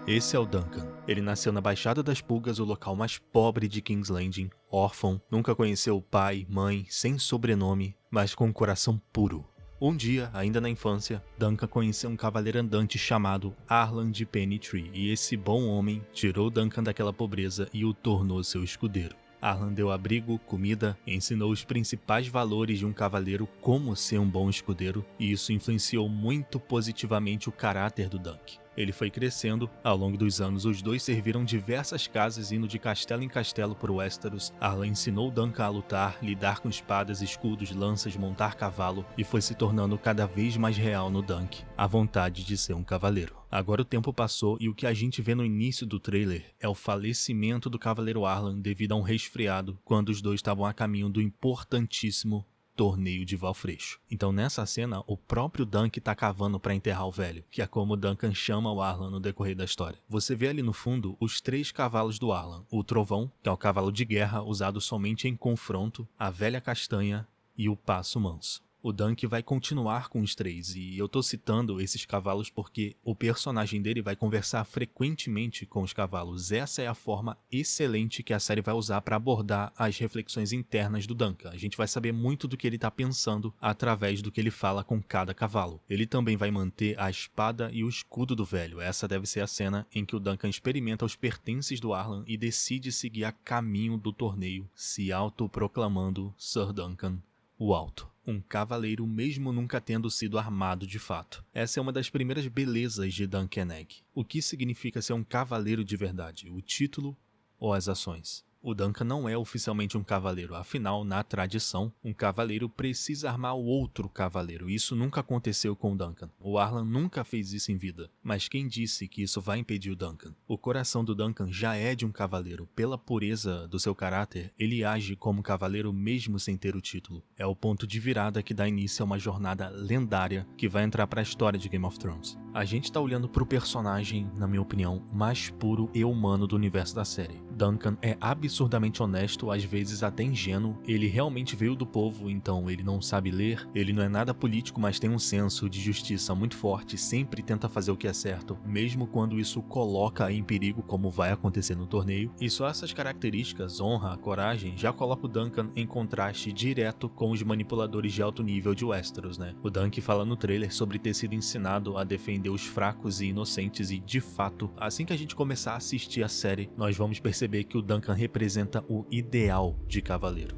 Esse é o Duncan. Ele nasceu na Baixada das Pulgas, o local mais pobre de King's Landing, órfão, nunca conheceu pai, mãe, sem sobrenome, mas com um coração puro. Um dia, ainda na infância, Duncan conheceu um cavaleiro andante chamado Arlan de Pennytree, e esse bom homem tirou Duncan daquela pobreza e o tornou seu escudeiro. Arlan deu abrigo, comida, ensinou os principais valores de um cavaleiro, como ser um bom escudeiro, e isso influenciou muito positivamente o caráter do Dunk. Ele foi crescendo, ao longo dos anos os dois serviram diversas casas indo de castelo em castelo por Westeros. Arlan ensinou Duncan a lutar, lidar com espadas, escudos, lanças, montar cavalo e foi se tornando cada vez mais real no Dunk a vontade de ser um cavaleiro. Agora o tempo passou e o que a gente vê no início do trailer é o falecimento do cavaleiro Arlan devido a um resfriado quando os dois estavam a caminho do importantíssimo Torneio de Valfreixo. Então nessa cena, o próprio Dunk tá cavando para enterrar o velho, que é como Duncan chama o Arlan no decorrer da história. Você vê ali no fundo os 3 cavalos do Arlan, o Trovão, que é o cavalo de guerra usado somente em confronto, a Velha Castanha e o Passo Manso. O Dunk vai continuar com os 3, e eu tô citando esses cavalos porque o personagem dele vai conversar frequentemente com os cavalos. Essa é a forma excelente que a série vai usar para abordar as reflexões internas do Duncan. A gente vai saber muito do que ele tá pensando através do que ele fala com cada cavalo. Ele também vai manter a espada e o escudo do velho. Essa deve ser a cena em que o Duncan experimenta os pertences do Arlan e decide seguir a caminho do torneio, se autoproclamando Sir Duncan o Alto. Um cavaleiro mesmo nunca tendo sido armado de fato. Essa é uma das primeiras belezas de Dunk and Egg. O que significa ser um cavaleiro de verdade? O título ou as ações? O Duncan não é oficialmente um cavaleiro, afinal, na tradição, um cavaleiro precisa armar o outro cavaleiro. Isso nunca aconteceu com o Duncan. O Arlan nunca fez isso em vida. Mas quem disse que isso vai impedir o Duncan? O coração do Duncan já é de um cavaleiro. Pela pureza do seu caráter, ele age como cavaleiro mesmo sem ter o título. É o ponto de virada que dá início a uma jornada lendária que vai entrar para a história de Game of Thrones. A gente tá olhando pro personagem, na minha opinião, mais puro e humano do universo da série. Duncan é absurdamente honesto, às vezes até ingênuo. Ele realmente veio do povo, então ele não sabe ler. Ele não é nada político, mas tem um senso de justiça muito forte, sempre tenta fazer o que é certo, mesmo quando isso coloca em perigo, como vai acontecer no torneio. E só essas características, honra, coragem, já coloca o Duncan em contraste direto com os manipuladores de alto nível de Westeros, né? O Dunk fala no trailer sobre ter sido ensinado a defender os fracos e inocentes e, de fato, assim que a gente começar a assistir a série, nós vamos perceber que o Duncan representa o ideal de cavaleiro.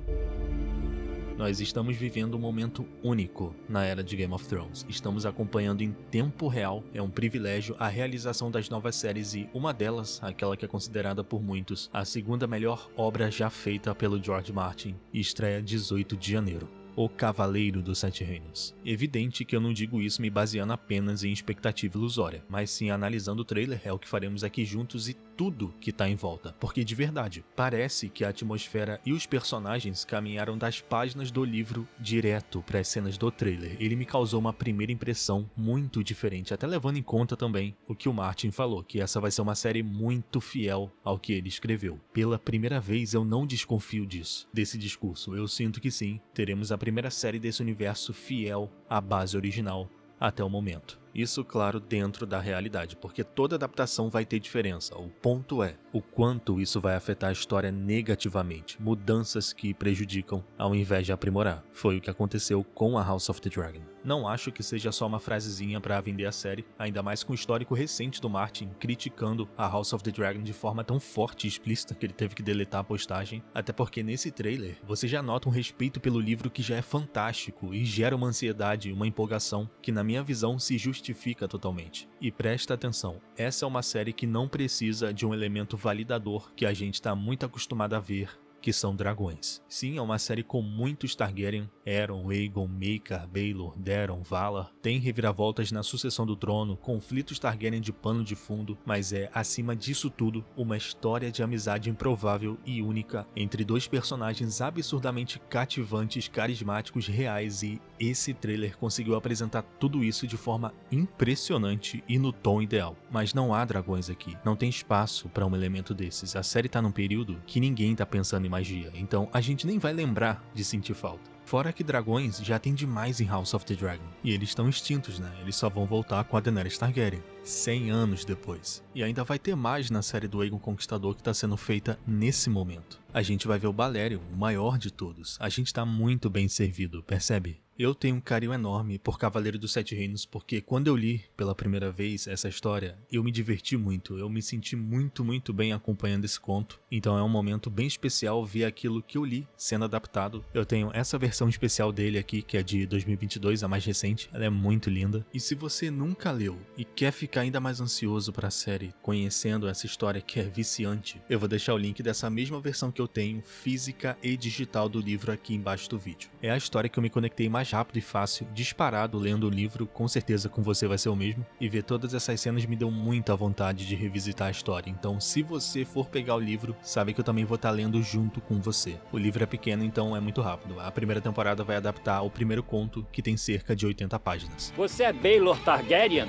Nós estamos vivendo um momento único na era de Game of Thrones. Estamos acompanhando em tempo real, é um privilégio, a realização das novas séries e uma delas, aquela que é considerada por muitos a segunda melhor obra já feita pelo George Martin, estreia 18 de janeiro. O Cavaleiro dos Sete Reinos. Evidente que eu não digo isso me baseando apenas em expectativa ilusória, mas sim analisando o trailer, é o que faremos aqui juntos e tudo que tá em volta. Porque de verdade, parece que a atmosfera e os personagens caminharam das páginas do livro direto para as cenas do trailer. Ele me causou uma primeira impressão muito diferente, até levando em conta também o que o Martin falou, que essa vai ser uma série muito fiel ao que ele escreveu. Pela primeira vez eu não desconfio desse discurso. Eu sinto que sim, teremos a primeira série desse universo fiel à base original até o momento. Isso, claro, dentro da realidade, porque toda adaptação vai ter diferença. O ponto é o quanto isso vai afetar a história negativamente, mudanças que prejudicam ao invés de aprimorar. Foi o que aconteceu com a House of the Dragon. Não acho que seja só uma frasezinha para vender a série, ainda mais com o histórico recente do Martin criticando a House of the Dragon de forma tão forte e explícita que ele teve que deletar a postagem, até porque nesse trailer você já nota um respeito pelo livro que já é fantástico e gera uma ansiedade e uma empolgação que na minha visão se justifica totalmente. E presta atenção, essa é uma série que não precisa de um elemento validador que a gente está muito acostumado a ver, que são dragões. Sim, é uma série com muitos Targaryen, Aeron, Aegon, Maekar, Baelor, Daeron, Valar. Tem reviravoltas na sucessão do trono, conflitos Targaryen de pano de fundo, mas é, acima disso tudo, uma história de amizade improvável e única entre dois personagens absurdamente cativantes, carismáticos, reais, e esse trailer conseguiu apresentar tudo isso de forma impressionante e no tom ideal. Mas não há dragões aqui, não tem espaço para um elemento desses. A série tá num período que ninguém tá pensando em magia, então a gente nem vai lembrar de sentir falta. Fora que dragões já tem demais em House of the Dragon, e eles estão extintos, né? Eles só vão voltar com a Daenerys Targaryen, 100 anos depois. E ainda vai ter mais na série do Aegon Conquistador que está sendo feita nesse momento. A gente vai ver o Balerion, o maior de todos. A gente tá muito bem servido, percebe? Eu tenho um carinho enorme por Cavaleiro dos Sete Reinos, porque quando eu li pela primeira vez essa história, eu me diverti muito, eu me senti muito bem acompanhando esse conto. Então é um momento bem especial ver aquilo que eu li sendo adaptado. Eu tenho essa versão especial dele aqui, que é de 2022, a mais recente, ela é muito linda. E se você nunca leu e quer ficar ainda mais ansioso para a série, conhecendo essa história que é viciante, eu vou deixar o link dessa mesma versão que eu tenho, física e digital do livro aqui embaixo do vídeo. É a história que eu me conectei mais rápido e fácil, disparado lendo o livro, com certeza com você vai ser o mesmo, e ver todas essas cenas me deu muita vontade de revisitar a história. Então se você for pegar o livro, sabe que eu também vou estar lendo junto com você. O livro é pequeno, então é muito rápido. A primeira temporada vai adaptar o primeiro conto, que tem cerca de 80 páginas. Você é Baelor Targaryen?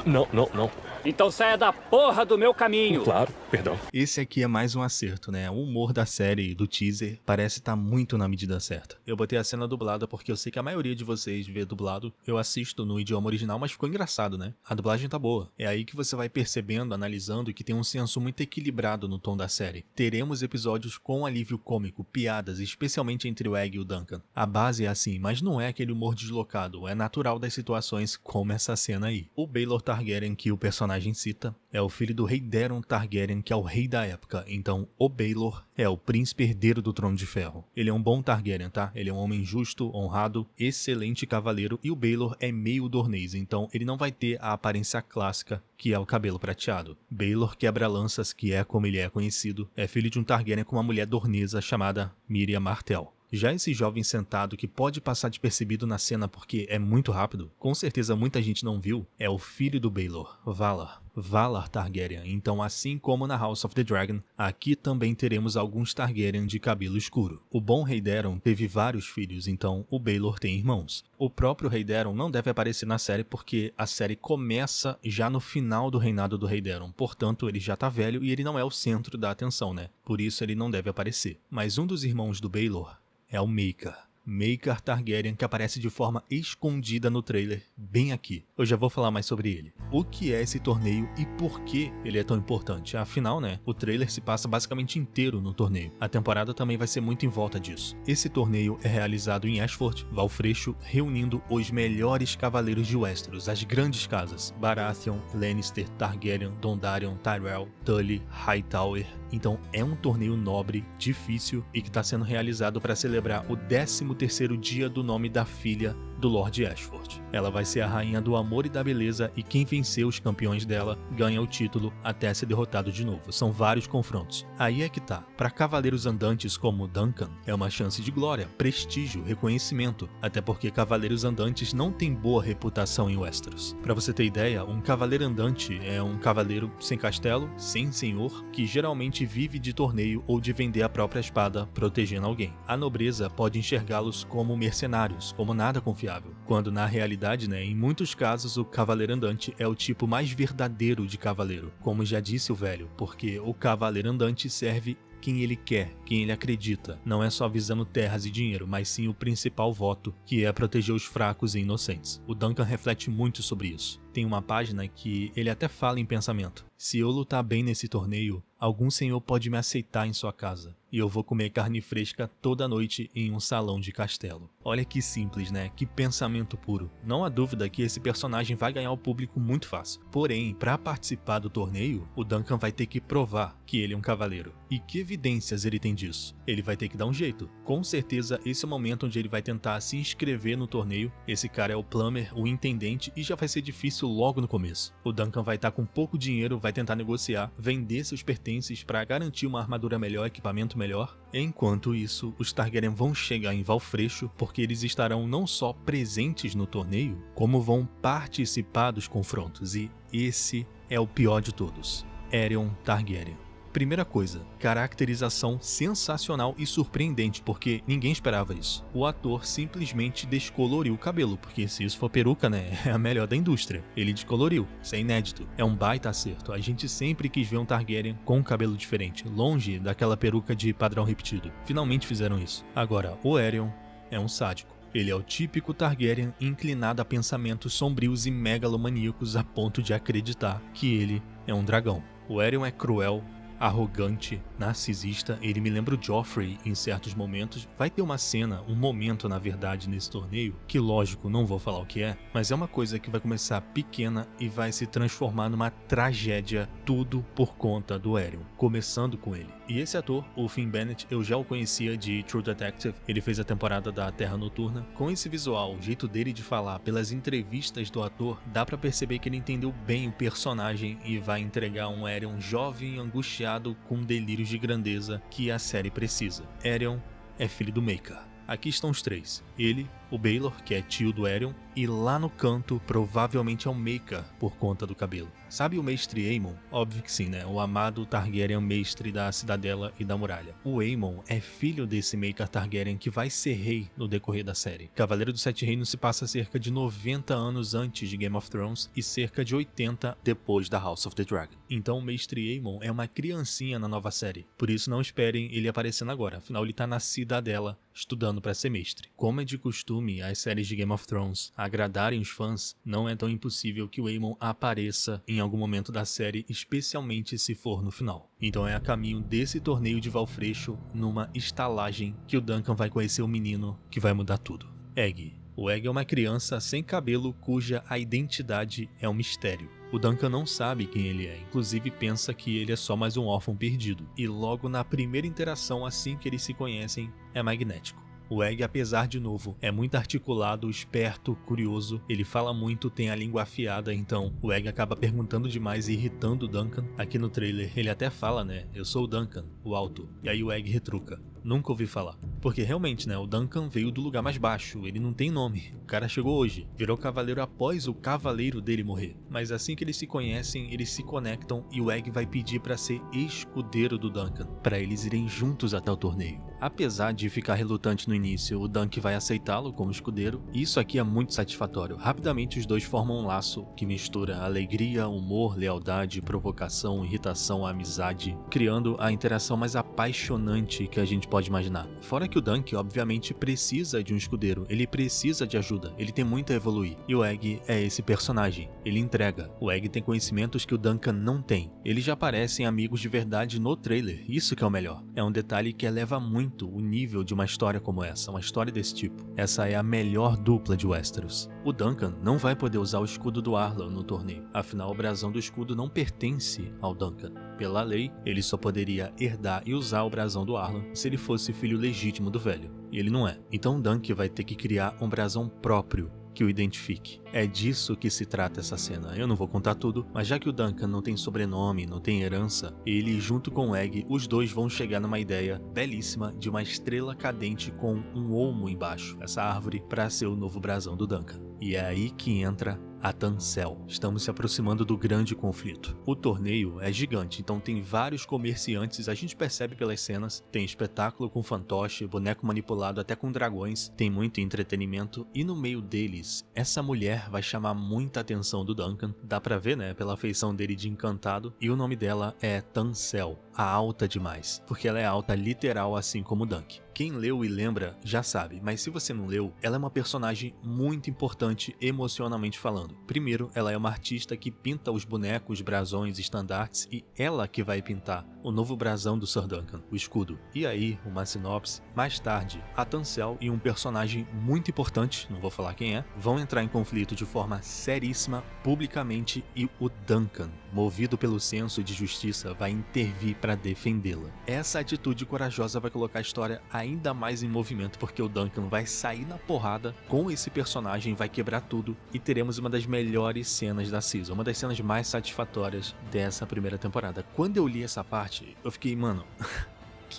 Não. Então saia da porra do meu caminho! Claro, perdão. Esse aqui é mais um acerto, né? O humor da série e do teaser parece estar muito na medida certa. Eu botei a cena dublada porque eu sei que a maioria de vocês vê dublado. Eu assisto no idioma original, mas ficou engraçado, né? A dublagem tá boa. É aí que você vai percebendo, analisando, que tem um senso muito equilibrado no tom da série. Teremos episódios com alívio cômico, piadas, especialmente entre o Egg e o Duncan. A base é assim, mas não é aquele humor deslocado, é natural das situações, como essa cena aí. O Baelor Targaryen, que o personagem cita, é o filho do rei Daeron Targaryen, que é o rei da época. Então o Baelor é o príncipe herdeiro do Trono de Ferro. Ele é um bom Targaryen, tá? Ele é um homem justo, honrado, excelente cavaleiro, e o Baelor é meio dornês, então ele não vai ter a aparência clássica, que é o cabelo prateado. Baelor Quebra-Lanças, que é como ele é conhecido, é filho de um Targaryen com uma mulher dornesa chamada Míriah Martell. Já esse jovem sentado que pode passar despercebido na cena porque é muito rápido, com certeza muita gente não viu, é o filho do Baelor, Valar Targaryen. Então, assim como na House of the Dragon, aqui também teremos alguns Targaryen de cabelo escuro. O bom rei Daeron teve vários filhos, então o Baelor tem irmãos. O próprio rei Daeron não deve aparecer na série porque a série começa já no final do reinado do rei Daeron, portanto ele já tá velho e ele não é o centro da atenção, né? Por isso ele não deve aparecer. Mas um dos irmãos do Baelor é o Maekar Targaryen, que aparece de forma escondida no trailer, bem aqui. Eu já vou falar mais sobre ele. O que é esse torneio e por que ele é tão importante? Afinal, né, o trailer se passa basicamente inteiro no torneio. A temporada também vai ser muito em volta disso. Esse torneio é realizado em Ashford, Valfreixo, reunindo os melhores cavaleiros de Westeros, as grandes casas: Baratheon, Lannister, Targaryen, Dondarrion, Tyrell, Tully, Hightower. Então é um torneio nobre, difícil e que está sendo realizado para celebrar o 13º dia do nome da filha do Lord Ashford. Ela vai ser a rainha do amor e da beleza, e quem vencer os campeões dela ganha o título até ser derrotado de novo. São vários confrontos. Aí é que tá. Para cavaleiros andantes como Duncan, é uma chance de glória, prestígio, reconhecimento, até porque cavaleiros andantes não têm boa reputação em Westeros. Para você ter ideia, um cavaleiro andante é um cavaleiro sem castelo, sem senhor, que geralmente vive de torneio ou de vender a própria espada protegendo alguém. A nobreza pode enxergá-los como mercenários, como nada confiável, quando na realidade, né, em muitos casos o cavaleiro andante é o tipo mais verdadeiro de cavaleiro, como já disse o velho, porque o cavaleiro andante serve quem ele quer, quem ele acredita. Não é só visando terras e dinheiro, mas sim o principal voto, que é proteger os fracos e inocentes. O Duncan reflete muito sobre isso. Tem uma página que ele até fala em pensamento: se eu lutar bem nesse torneio, algum senhor pode me aceitar em sua casa, e eu vou comer carne fresca toda noite em um salão de castelo. Olha que simples, né? Que pensamento puro. Não há dúvida que esse personagem vai ganhar o público muito fácil. Porém, para participar do torneio, o Duncan vai ter que provar que ele é um cavaleiro. E que evidências ele tem disso? Ele vai ter que dar um jeito. Com certeza, esse é o momento onde ele vai tentar se inscrever no torneio. Esse cara é o Plummer, o intendente, e já vai ser difícil logo no começo. O Duncan vai estar com pouco dinheiro, vai tentar negociar, vender seus pertences para garantir uma armadura melhor, equipamento melhor. Enquanto isso, os Targaryen vão chegar em Valfreixo, porque eles estarão não só presentes no torneio, como vão participar dos confrontos. E esse é o pior de todos: Aerion Targaryen. Primeira coisa, caracterização sensacional e surpreendente, porque ninguém esperava isso. O ator simplesmente descoloriu o cabelo, porque se isso for peruca, né, é a melhor da indústria. Ele descoloriu, isso é inédito, é um baita acerto. A gente sempre quis ver um Targaryen com um cabelo diferente, longe daquela peruca de padrão repetido. Finalmente fizeram isso. Agora, o Aerion é um sádico. Ele é o típico Targaryen inclinado a pensamentos sombrios e megalomaníacos a ponto de acreditar que ele é um dragão. O Aerion é cruel, arrogante, narcisista. Ele me lembra o Joffrey em certos momentos. Vai ter uma cena, um momento na verdade nesse torneio, que lógico, não vou falar o que é, mas é uma coisa que vai começar pequena e vai se transformar numa tragédia, tudo por conta do Aerion, começando com ele. E esse ator, o Finn Bennett, eu já o conhecia de True Detective. Ele fez a temporada da Terra Noturna. Com esse visual, o jeito dele de falar, pelas entrevistas do ator, dá pra perceber que ele entendeu bem o personagem e vai entregar um Aerion jovem, angustiado, com delírios de grandeza que a série precisa. Aerion é filho do Maekar. Aqui estão os três. Ele, o Baelor, que é tio do Aerion, e lá no canto, provavelmente é o Maekar, por conta do cabelo. Sabe o mestre Aemon? Óbvio que sim, né? O amado Targaryen mestre da Cidadela e da Muralha. O Aemon é filho desse Maekar Targaryen que vai ser rei no decorrer da série. Cavaleiro dos Sete Reinos se passa cerca de 90 anos antes de Game of Thrones e cerca de 80 depois da House of the Dragon. Então o mestre Aemon é uma criancinha na nova série. Por isso não esperem ele aparecendo agora, afinal ele tá na Cidadela estudando para ser mestre. Como é de costume as séries de Game of Thrones agradarem os fãs, não é tão impossível que o Aemon apareça em algum momento da série, especialmente se for no final. Então é a caminho desse torneio de Valfreixo, numa estalagem, que o Duncan vai conhecer o menino que vai mudar tudo. Egg. O Egg é uma criança sem cabelo cuja a identidade é um mistério. O Duncan não sabe quem ele é, inclusive pensa que ele é só mais um órfão perdido. E logo na primeira interação, assim que eles se conhecem, é magnético. O Egg, apesar de novo, é muito articulado, esperto, curioso, ele fala muito, tem a língua afiada, então o Egg acaba perguntando demais e irritando o Duncan. Aqui no trailer ele até fala, né, eu sou o Duncan, o alto, e aí o Egg retruca. Nunca ouvi falar. Porque realmente, né, o Duncan veio do lugar mais baixo, ele não tem nome. O cara chegou hoje, virou cavaleiro após o cavaleiro dele morrer. Mas assim que eles se conhecem, eles se conectam e o Egg vai pedir pra ser escudeiro do Duncan, pra eles irem juntos até o torneio. Apesar de ficar relutante no início, o Duncan vai aceitá-lo como escudeiro, e isso aqui é muito satisfatório. Rapidamente os dois formam um laço que mistura alegria, humor, lealdade, provocação, irritação, amizade, criando a interação mais apaixonante que a gente pode imaginar. Fora que o Duncan, obviamente, precisa de um escudeiro, ele precisa de ajuda, ele tem muito a evoluir. E o Egg é esse personagem, ele entrega. O Egg tem conhecimentos que o Duncan não tem. Eles já parecem amigos de verdade no trailer, isso que é o melhor. É um detalhe que eleva muito o nível de uma história como essa, uma história desse tipo. Essa é a melhor dupla de Westeros. O Duncan não vai poder usar o escudo do Arlan no torneio, afinal o brasão do escudo não pertence ao Duncan. Pela lei, ele só poderia herdar e usar o brasão do Arlan se ele fosse filho legítimo do velho, e ele não é. Então o Duncan vai ter que criar um brasão próprio que o identifique. É disso que se trata essa cena. Eu não vou contar tudo, mas já que o Duncan não tem sobrenome, não tem herança, ele junto com o Egg, os dois vão chegar numa ideia belíssima de uma estrela cadente com um olmo embaixo, essa árvore, para ser o novo brasão do Duncan. E é aí que entra a Tansel. Estamos se aproximando do grande conflito. O torneio é gigante, então tem vários comerciantes, a gente percebe pelas cenas, tem espetáculo com fantoche, boneco manipulado até com dragões, tem muito entretenimento, e no meio deles, essa mulher vai chamar muita atenção do Duncan, dá pra ver, né, pela feição dele de encantado, e o nome dela é Tansel, a alta demais, porque ela é alta literal assim como o Duncan. Quem leu e lembra já sabe, mas se você não leu, ela é uma personagem muito importante emocionalmente falando. Primeiro, ela é uma artista que pinta os bonecos, brasões, estandartes, e ela que vai pintar o novo brasão do Sir Duncan, o escudo. E aí, uma sinopse. Mais tarde, a Tansel e um personagem muito importante, não vou falar quem é, vão entrar em conflito de forma seríssima, publicamente, e o Duncan, movido pelo senso de justiça, vai intervir para defendê-la. Essa atitude corajosa vai colocar a história ainda mais em movimento, porque o Duncan vai sair na porrada com esse personagem, vai quebrar tudo, e teremos uma das melhores cenas da season, uma das cenas mais satisfatórias dessa primeira temporada. Quando eu li essa parte, eu fiquei, mano,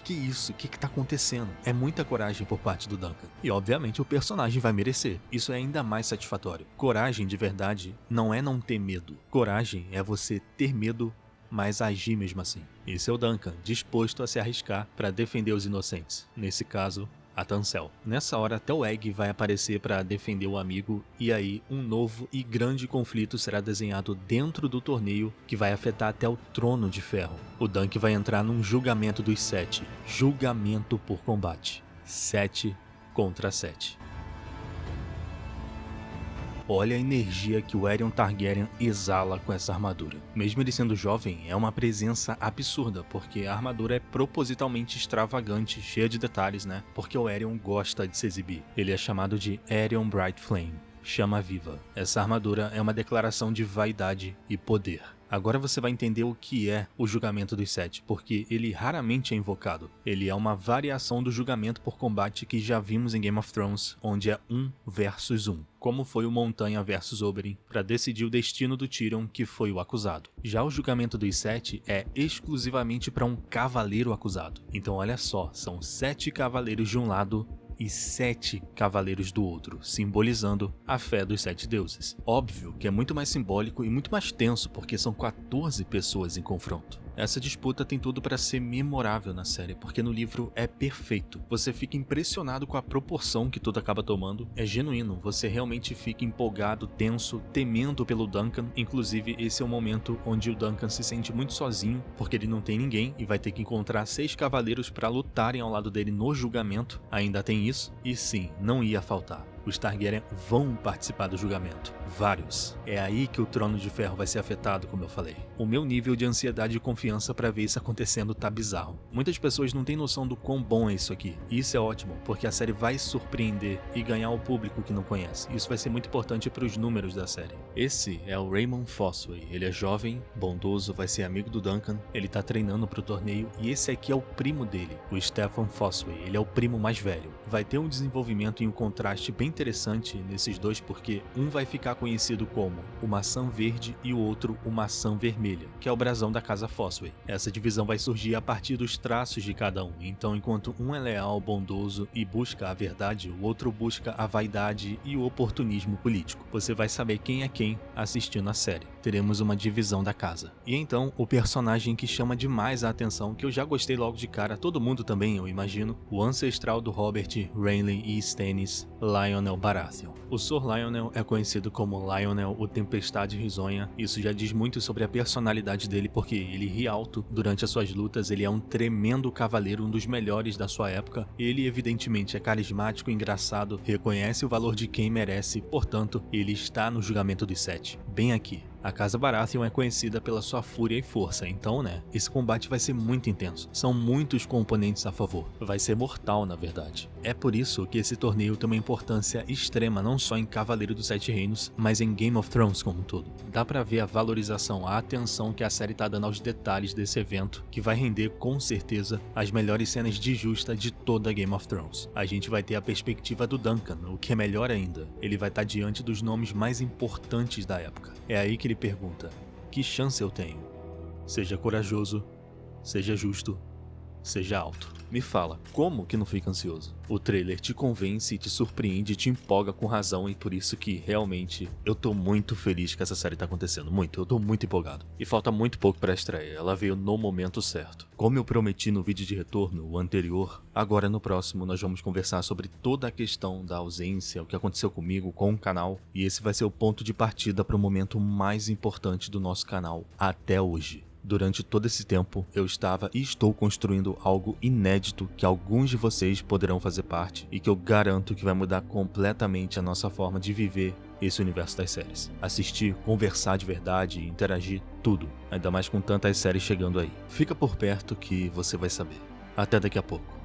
que é isso? O que tá acontecendo? É muita coragem por parte do Duncan. E obviamente o personagem vai merecer. Isso é ainda mais satisfatório. Coragem de verdade não é não ter medo. Coragem é você ter medo mas agir mesmo assim. Esse é o Duncan, disposto a se arriscar para defender os inocentes, nesse caso, a Tansel. Nessa hora, até o Egg vai aparecer para defender o amigo, e aí um novo e grande conflito será desenhado dentro do torneio que vai afetar até o Trono de Ferro. O Dunk vai entrar num julgamento dos 7, julgamento por combate, 7 contra 7. Olha a energia que o Aerion Targaryen exala com essa armadura. Mesmo ele sendo jovem, é uma presença absurda, porque a armadura é propositalmente extravagante, cheia de detalhes, né? Porque o Aerion gosta de se exibir. Ele é chamado de Aerion Bright Flame, chama viva. Essa armadura é uma declaração de vaidade e poder. Agora você vai entender o que é o julgamento dos 7, porque ele raramente é invocado. Ele é uma variação do julgamento por combate que já vimos em Game of Thrones, onde é 1 versus 1, como foi o Montanha versus Oberyn, para decidir o destino do Tyrion, que foi o acusado. Já o julgamento dos 7 é exclusivamente para um cavaleiro acusado. Então olha só, são 7 cavaleiros de um lado e 7 cavaleiros do outro, simbolizando a fé dos 7 deuses. Óbvio que é muito mais simbólico e muito mais tenso, porque são 14 pessoas em confronto. Essa disputa tem tudo para ser memorável na série, porque no livro é perfeito. Você fica impressionado com a proporção que tudo acaba tomando. É genuíno, você realmente fica empolgado, tenso, temendo pelo Duncan. Inclusive, esse é o momento onde o Duncan se sente muito sozinho, porque ele não tem ninguém e vai ter que encontrar 6 cavaleiros para lutarem ao lado dele no julgamento. Ainda tem isso? E sim, não ia faltar. Os Targaryen vão participar do julgamento. Vários. É aí que o Trono de Ferro vai ser afetado, como eu falei. O meu nível de ansiedade e confiança para ver isso acontecendo tá bizarro. Muitas pessoas não têm noção do quão bom é isso aqui. E isso é ótimo, porque a série vai surpreender e ganhar o público que não conhece. Isso vai ser muito importante para os números da série. Esse é o Raymond Fossway. Ele é jovem, bondoso, vai ser amigo do Duncan. Ele tá treinando pro torneio. E esse aqui é o primo dele, o Stefan Fossway. Ele é o primo mais velho. Vai ter um desenvolvimento e um contraste bem interessante nesses dois, porque um vai ficar conhecido como o maçã verde e o outro o maçã vermelha, que é o brasão da casa Fossway. Essa divisão vai surgir a partir dos traços de cada um, então enquanto um é leal, bondoso e busca a verdade, o outro busca a vaidade e o oportunismo político. Você vai saber quem é quem assistindo a série. Teremos uma divisão da casa. E então, o personagem que chama demais a atenção, que eu já gostei logo de cara, todo mundo também, eu imagino, o ancestral do Robert, Renly e Stannis, Lyonel Baratheon. O Sr. Lyonel é conhecido como Lyonel, o Tempestade Risonha. Isso já diz muito sobre a personalidade dele, porque ele ri alto durante as suas lutas, ele é um tremendo cavaleiro, um dos melhores da sua época. Ele evidentemente é carismático, engraçado, reconhece o valor de quem merece, portanto, ele está no julgamento dos 7, bem aqui. A Casa Baratheon é conhecida pela sua fúria e força, então, esse combate vai ser muito intenso. São muitos componentes a favor. Vai ser mortal, na verdade. É por isso que esse torneio tem uma importância extrema, não só em Cavaleiro dos 7 Reinos, mas em Game of Thrones como um todo. Dá pra ver a valorização, a atenção que a série tá dando aos detalhes desse evento, que vai render, com certeza, as melhores cenas de justa de toda Game of Thrones. A gente vai ter a perspectiva do Duncan, o que é melhor ainda. Ele vai estar diante dos nomes mais importantes da época. É aí que ele pergunta: que chance eu tenho? Seja corajoso, seja justo, seja alto. Me fala, como que não fica ansioso? O trailer te convence, te surpreende, te empolga com razão, e por isso que realmente eu tô muito feliz que essa série tá acontecendo, eu tô muito empolgado. E falta muito pouco pra estreia, ela veio no momento certo. Como eu prometi no vídeo de retorno, o anterior, agora no próximo nós vamos conversar sobre toda a questão da ausência, o que aconteceu comigo, com o canal, e esse vai ser o ponto de partida para o momento mais importante do nosso canal até hoje. Durante todo esse tempo, eu estava e estou construindo algo inédito que alguns de vocês poderão fazer parte e que eu garanto que vai mudar completamente a nossa forma de viver esse universo das séries. Assistir, conversar de verdade, interagir, tudo. Ainda mais com tantas séries chegando aí. Fica por perto que você vai saber. Até daqui a pouco.